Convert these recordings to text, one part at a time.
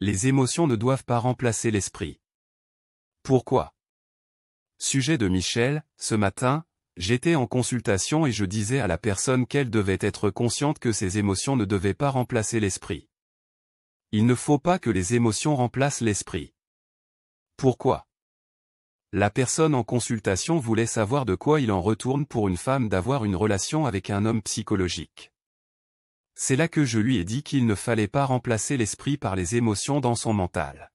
Les émotions ne doivent pas remplacer l'esprit. Pourquoi? Sujet de Michel, ce matin, j'étais en consultation et je disais à la personne qu'elle devait être consciente que ses émotions ne devaient pas remplacer l'esprit. Il ne faut pas que les émotions remplacent l'esprit. Pourquoi? La personne en consultation voulait savoir de quoi il en retourne pour une femme d'avoir une relation avec un homme psychologique. C'est là que je lui ai dit qu'il ne fallait pas remplacer l'esprit par les émotions dans son mental.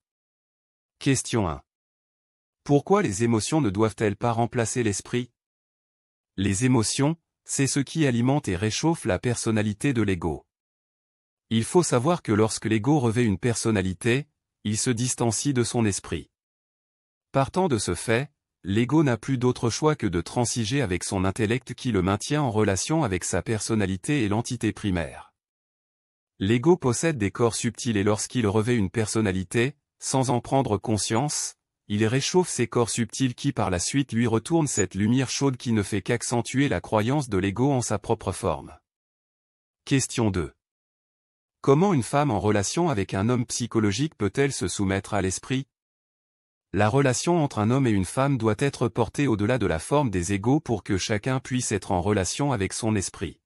Question 1. Pourquoi les émotions ne doivent-elles pas remplacer l'esprit? Les émotions, c'est ce qui alimente et réchauffe la personnalité de l'ego. Il faut savoir que lorsque l'ego revêt une personnalité, il se distancie de son esprit. Partant de ce fait, l'ego n'a plus d'autre choix que de transiger avec son intellect qui le maintient en relation avec sa personnalité et l'entité primaire. L'ego possède des corps subtils et lorsqu'il revêt une personnalité, sans en prendre conscience, il réchauffe ces corps subtils qui par la suite lui retournent cette lumière chaude qui ne fait qu'accentuer la croyance de l'ego en sa propre forme. Question 2. Comment une femme en relation avec un homme psychologique peut-elle se soumettre à l'esprit? La relation entre un homme et une femme doit être portée au-delà de la forme des égos pour que chacun puisse être en relation avec son esprit.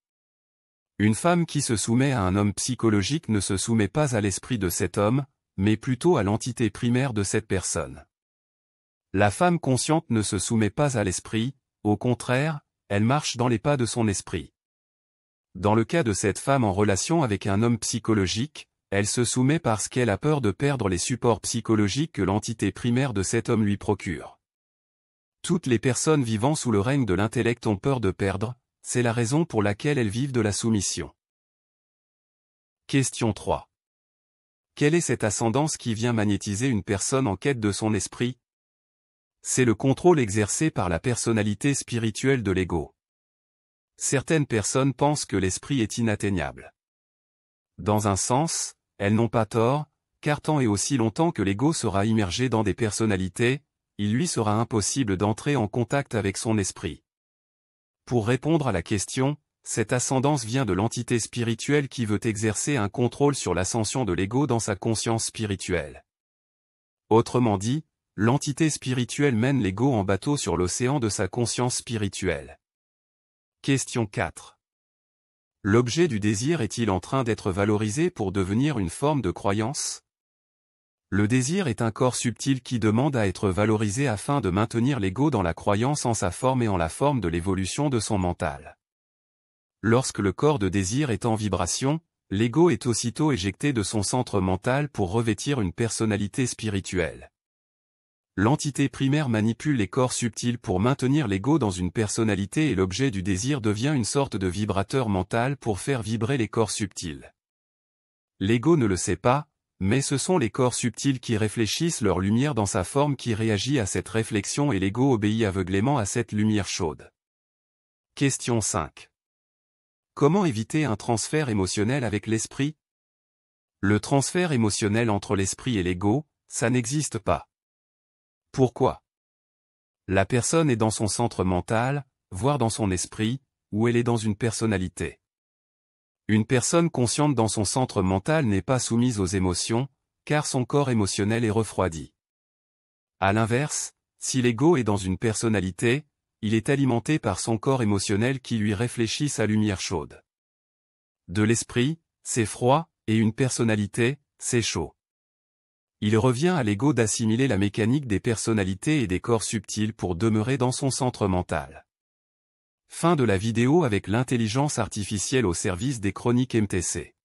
Une femme qui se soumet à un homme psychologique ne se soumet pas à l'esprit de cet homme, mais plutôt à l'entité primaire de cette personne. La femme consciente ne se soumet pas à l'esprit, au contraire, elle marche dans les pas de son esprit. Dans le cas de cette femme en relation avec un homme psychologique, elle se soumet parce qu'elle a peur de perdre les supports psychologiques que l'entité primaire de cet homme lui procure. Toutes les personnes vivant sous le règne de l'intellect ont peur de perdre, c'est la raison pour laquelle elles vivent de la soumission. Question 3. Quelle est cette ascendance qui vient magnétiser une personne en quête de son esprit? C'est le contrôle exercé par la personnalité spirituelle de l'ego. Certaines personnes pensent que l'esprit est inatteignable. Dans un sens, elles n'ont pas tort, car tant et aussi longtemps que l'ego sera immergé dans des personnalités, il lui sera impossible d'entrer en contact avec son esprit. Pour répondre à la question, cette ascendance vient de l'entité spirituelle qui veut exercer un contrôle sur l'ascension de l'ego dans sa conscience spirituelle. Autrement dit, l'entité spirituelle mène l'ego en bateau sur l'océan de sa conscience spirituelle. Question 4. L'objet du désir est-il en train d'être valorisé pour devenir une forme de croyance? Le désir est un corps subtil qui demande à être valorisé afin de maintenir l'ego dans la croyance en sa forme et en la forme de l'évolution de son mental. Lorsque le corps de désir est en vibration, l'ego est aussitôt éjecté de son centre mental pour revêtir une personnalité spirituelle. L'entité primaire manipule les corps subtils pour maintenir l'ego dans une personnalité et l'objet du désir devient une sorte de vibrateur mental pour faire vibrer les corps subtils. L'ego ne le sait pas, mais ce sont les corps subtils qui réfléchissent leur lumière dans sa forme qui réagit à cette réflexion et l'ego obéit aveuglément à cette lumière chaude. Question 5. Comment éviter un transfert émotionnel avec l'esprit? Le transfert émotionnel entre l'esprit et l'ego, ça n'existe pas. Pourquoi? La personne est dans son centre mental, voire dans son esprit, ou elle est dans une personnalité. Une personne consciente dans son centre mental n'est pas soumise aux émotions, car son corps émotionnel est refroidi. À l'inverse, si l'ego est dans une personnalité, il est alimenté par son corps émotionnel qui lui réfléchit sa lumière chaude. De l'esprit, c'est froid, et une personnalité, c'est chaud. Il revient à l'ego d'assimiler la mécanique des personnalités et des corps subtils pour demeurer dans son centre mental. Fin de la vidéo avec l'intelligence artificielle au service des chroniques MTC.